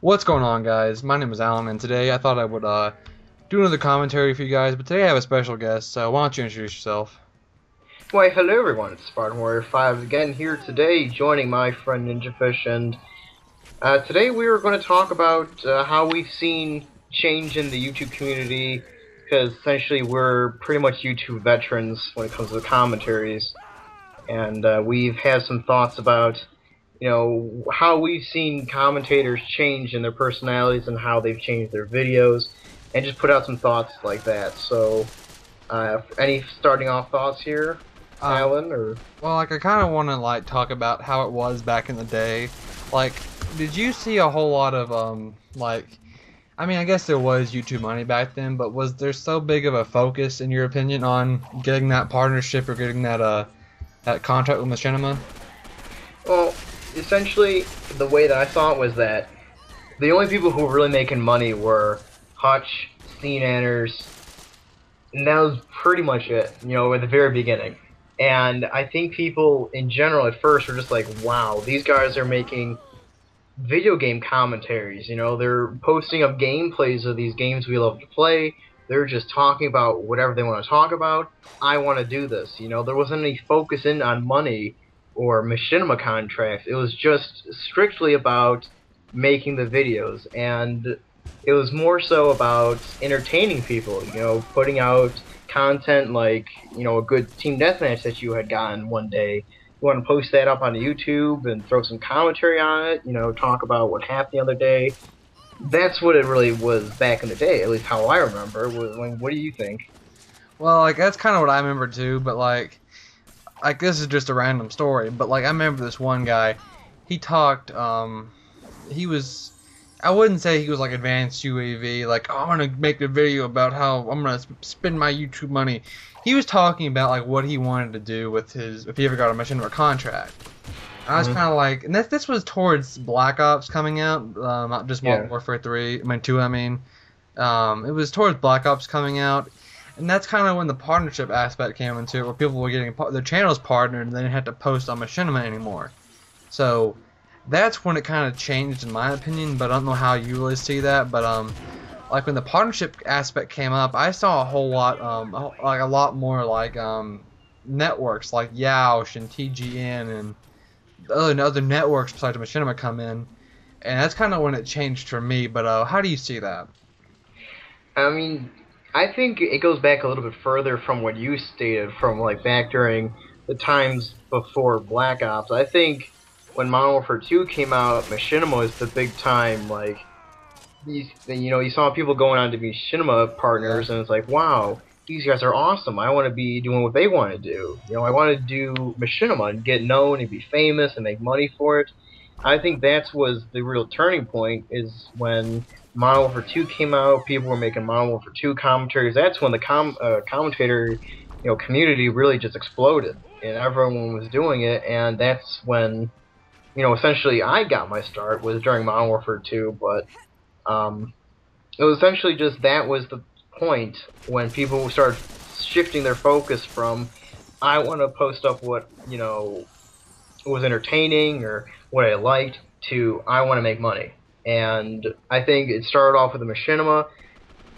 What's going on, guys? My name is Alan, and today I thought I would do another commentary for you guys, but today I have a special guest, so why don't you introduce yourself? Why, hello everyone, it's SpartanWarrior5 again here today, joining my friend NinjaFish, and today we are going to talk about how we've seen change in the YouTube community, because essentially we're pretty much YouTube veterans when it comes to the commentaries, and we've had some thoughts about, how we've seen commentators change in their personalities and how they've changed their videos, and just put out some thoughts like that. So, any starting off thoughts here? Alan, or well, I kind of want to talk about how it was back in the day. Did you see a whole lot of I mean, I guess there was YouTube money back then, but was there so big of a focus, in your opinion, on getting that partnership or getting that that contract with Machinima? well, essentially the way that I saw it was that the only people who were really making money were Hutch, Steenanners, and that was pretty much it. At the very beginning. And I think people in general at first were just like, wow, these guys are making video game commentaries. They're posting up gameplays of these games we love to play. They're just talking about whatever they want to talk about. I want to do this. There wasn't any focus in on money or machinima contracts. It was just strictly about making the videos. And it was more so about entertaining people, putting out content like, a good team deathmatch that you had gotten one day. You want to post that up on YouTube and throw some commentary on it, talk about what happened the other day. That's what it really was back in the day, at least how I remember. What do you think? Well, that's kind of what I remember too, but this is just a random story, but I remember this one guy, he talked, he was, I wouldn't say he was advanced UAV, oh, I'm gonna make a video about how I'm gonna spend my YouTube money. He was talking about what he wanted to do with his, if he ever got a Machinima contract. I was kind of and this was towards Black Ops coming out, not just Modern Warfare 3, 2, it was towards Black Ops coming out, and that's kind of when the partnership aspect came into it, where people were getting their channels partnered and they didn't have to post on Machinima anymore. So that's when it kind of changed, in my opinion, but I don't know how you really see that. But when the partnership aspect came up, I saw a whole lot, a lot more networks like Yoush and TGN and other networks besides Machinima come in, and that's kind of when it changed for me. But how do you see that? I mean, I think it goes back a little bit further from what you stated, from back during the times before Black Ops. I think when Modern Warfare 2 came out, Machinima was the big time, you saw people going on to be Machinima partners, and it's like, wow, these guys are awesome. I want to be doing what they want to do. I want to do Machinima and get known and be famous and make money for it. I think that was the real turning point, is when Modern Warfare 2 came out, people were making Modern Warfare 2 commentaries. That's when the commentator community really just exploded, and everyone was doing it, and that's when essentially I got my start, was during Modern Warfare 2, but it was essentially just that was the point when people started shifting their focus from, I want to post up what, was entertaining or what I liked, to I want to make money. And I think it started off with the Machinima,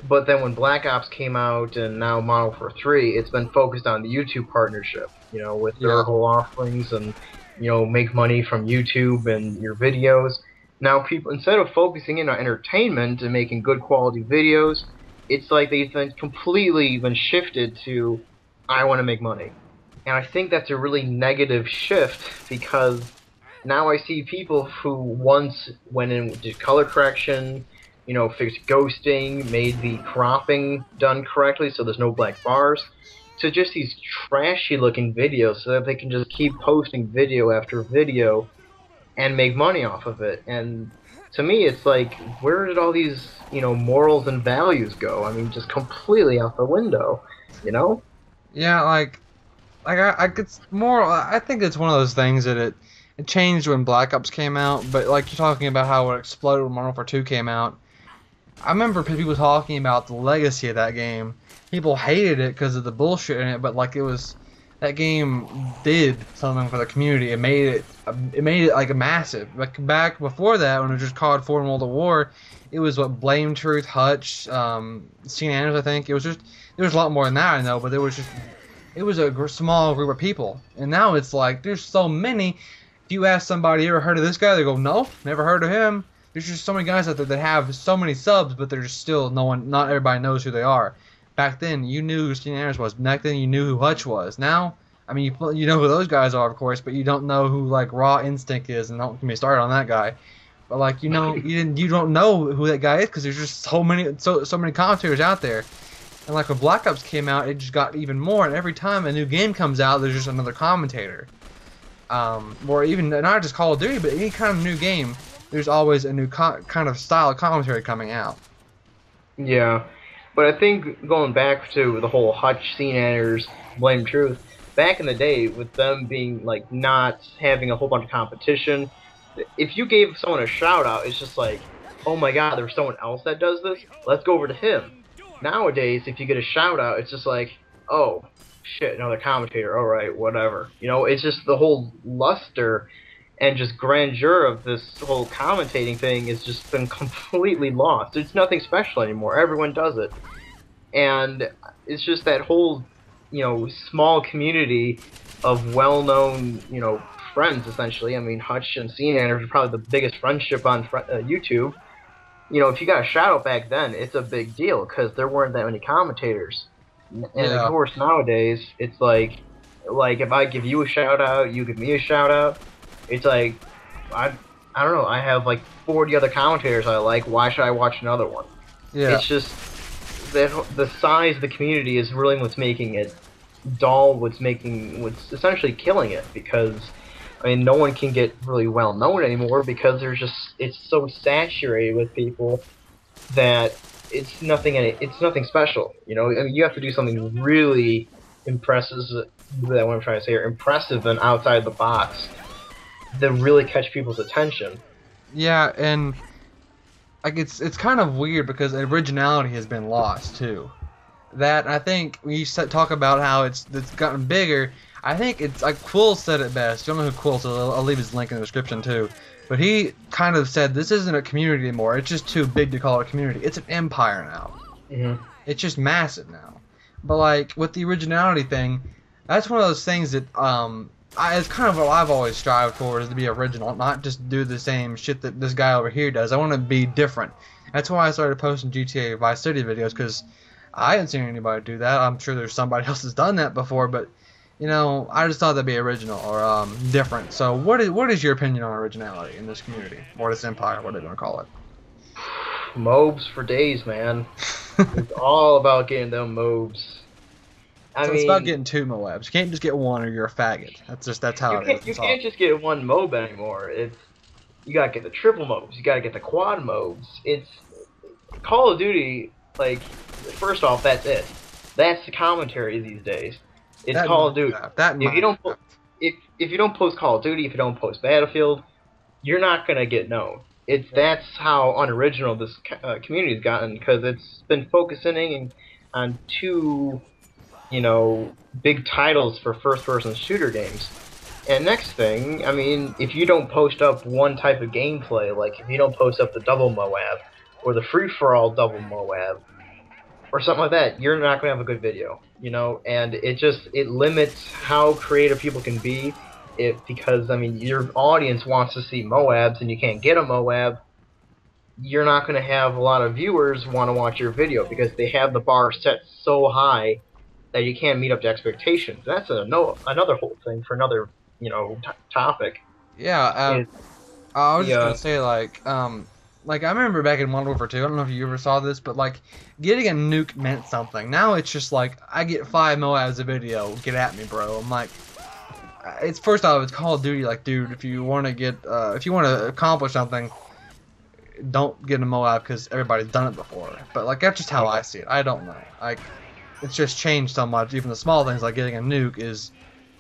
but then when Black Ops came out and now Modern Warfare 3, it's been focused on the YouTube partnership, with their whole offerings and make money from YouTube and your videos. Now people, instead of focusing in on entertainment and making good quality videos, it's like they've been completely shifted to, I want to make money. And I think that's a really negative shift, because now I see people who once went in, did color correction, fixed ghosting, made the cropping done correctly so there's no black bars, to just these trashy looking videos, so that they can just keep posting video after video and make money off of it. And to me, it's like, where did all these morals and values go? I mean, just completely out the window, Yeah, it's more, I think it's one of those things that it changed when Black Ops came out, but you're talking about how it exploded when Modern Warfare 2 came out. I remember people talking about the legacy of that game. People hated it because of the bullshit in it, but it was that game did something for the community. It made it like a massive. Like back before that, when it was just called Foreign World at War, it was what Blame Truth, Hutch, St. Andrews, I think. It was just there was a lot more than that I know, but it was a small group of people, and now it's like there's so many. If you ask somebody, you ever heard of this guy? They go, no, never heard of him. There's just so many guys out there that have so many subs, but there's still not everybody knows who they are. Back then, you knew who St. Andrews was. Back then, you knew who Hutch was. Now, I mean, you know who those guys are, of course, but you don't know who like Raw Instinct is, and don't get me started on that guy. But like, you don't know who that guy is because there's just so many commentators out there. And like when Black Ops came out, it just got even more. And every time a new game comes out, there's just another commentator. Or even not just Call of Duty, but any kind of new game, there's always a new kind of style of commentary coming out. Yeah, but I think going back to the whole Hutch, St. Andrews, Blame Truth, back in the day with them being like not having a whole bunch of competition, if you gave someone a shout out, it's just like, oh my god, there's someone else that does this, let's go over to him. Nowadays, if you get a shout out, it's just like, oh shit, another commentator, alright, whatever. You know, it's just the whole luster and just grandeur of this whole commentating thing has just been completely lost. It's nothing special anymore. Everyone does it. And it's just that whole, small community of well-known, friends, essentially. I mean, Hutch and St. Andrews are probably the biggest friendship on YouTube. If you got a shout-out back then, it's a big deal, because there weren't that many commentators. And of course, nowadays, it's like if I give you a shout-out, you give me a shout-out, it's like, I don't know, I have like 40 other commentators I like, why should I watch another one? Yeah. It's just that the size of the community is really what's making it dull, what's essentially killing it, because I mean, no one can get really well known anymore because it's so saturated with people that it's nothing special. I mean, you have to do something really impressive, what I'm trying to say here, impressive and outside the box that really catch people's attention. Yeah, and like it's kind of weird because originality has been lost too. That I think when you talk about how it's gotten bigger, I think it's like Quills said it best. You don't know who Quills is? I'll leave his link in the description too. But he kind of said this isn't a community anymore. It's just too big to call it a community. It's an empire now. Mm-hmm. It's just massive now. But like with the originality thing, that's one of those things that it's kind of what I've always strived for, is to be original, not just do the same shit that this guy over here does. I want to be different. That's why I started posting GTA Vice City videos, because I haven't seen anybody do that. I'm sure there's somebody else that's done that before, but I just thought that'd be original or different. So what is your opinion on originality in this community, or this empire, what are they gonna call it? MOBs for days, man. It's all about getting them MOBs. It's about getting 2 MOABs. You can't just get one or you're a faggot. That's how it is. You can't just get one MOB anymore. You gotta get the triple MOBs. You gotta get the quad MOBs. It's Call of Duty. Like, first off, that's it. That's the commentary these days. It's Call of Duty. If you don't post Call of Duty, if you don't post Battlefield, you're not gonna get known. That's how unoriginal this community's gotten, because it's been focusing on 2, big titles for first-person shooter games. And next thing, I mean, if you don't post up one type of gameplay, like if you don't post up the double MOAB or the free-for-all double MOAB or something like that, you're not gonna have a good video, And it limits how creative people can be. Because I mean, your audience wants to see MOABs and you can't get a MOAB, you're not going to have a lot of viewers want to watch your video because they have the bar set so high that you can't meet up to expectations. That's another whole thing for another topic. Yeah, I was just gonna say like I remember back in Modern Warfare 2, I don't know if you ever saw this, but like getting a nuke meant something. Now it's just like I get 5 MOABs a video, get at me, bro. I'm like, it's first off, it's Call of Duty. Like, dude, if you want to accomplish something, don't get a MOAB because everybody's done it before. But like that's just how I see it. I don't know. Like, it's just changed so much. Even the small things like getting a nuke is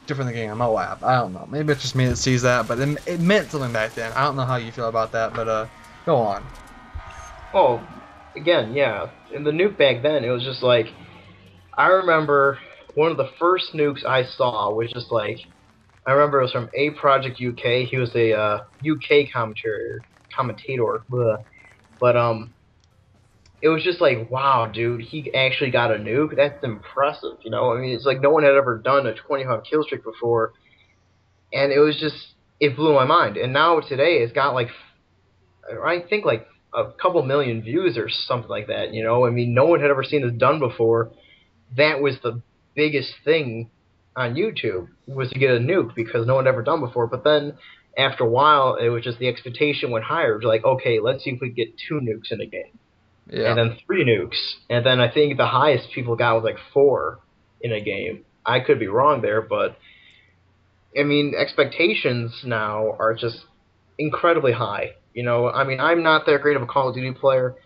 different than getting a MOAB. I don't know. Maybe it's just me that sees that, but it meant something back then. I don't know how you feel about that, but go on. Oh, again, yeah. In the nuke back then, it was just like, I remember one of the first nukes I saw was just like, I remember it was from A Project UK. He was a UK commentator, bleh. But it was just like, wow, dude, he actually got a nuke. That's impressive, you know. I mean, it's like no one had ever done a 25 kill streak before, and it was just, it blew my mind. And now today, it's got like, I think like a couple million views or something like that. You know, I mean, no one had ever seen this done before. That was the biggest thing on YouTube, was to get a nuke, because no one had ever done before. But then after a while, it was just the expectation went higher. It was like, okay, let's see if we can get 2 nukes in a game, and Yeah. then 3 nukes, and then I think the highest people got was like 4 in a game. I could be wrong there, but I mean, expectations now are just incredibly high. You know, I mean, I'm not that great of a Call of Duty player,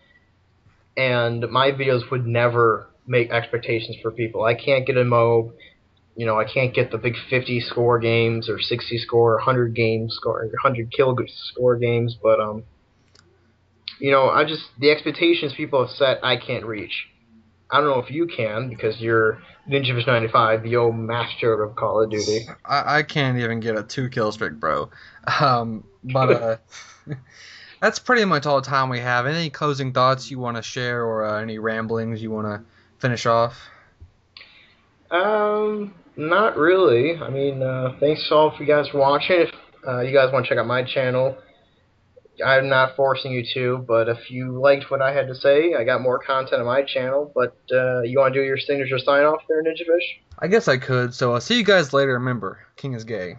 and my videos would never make expectations for people. I can't get a MOB. You know, I can't get the big 50 score games or 60 score, 100 game score, 100 kill score games, but you know, I just, the expectations people have set, I can't reach. I don't know if you can, because you're NinjaFish 95, the old master of Call of Duty. I can't even get a 2 kill streak, bro. But that's pretty much all the time we have. Any closing thoughts you want to share, or any ramblings you want to finish off? Not really. I mean, thanks all for you guys for watching. If you guys want to check out my channel, I'm not forcing you to, but if you liked what I had to say, I got more content on my channel. But you want to do your signature sign off there, NinjaFish? I guess I could. So I'll see you guys later. Remember, King is gay.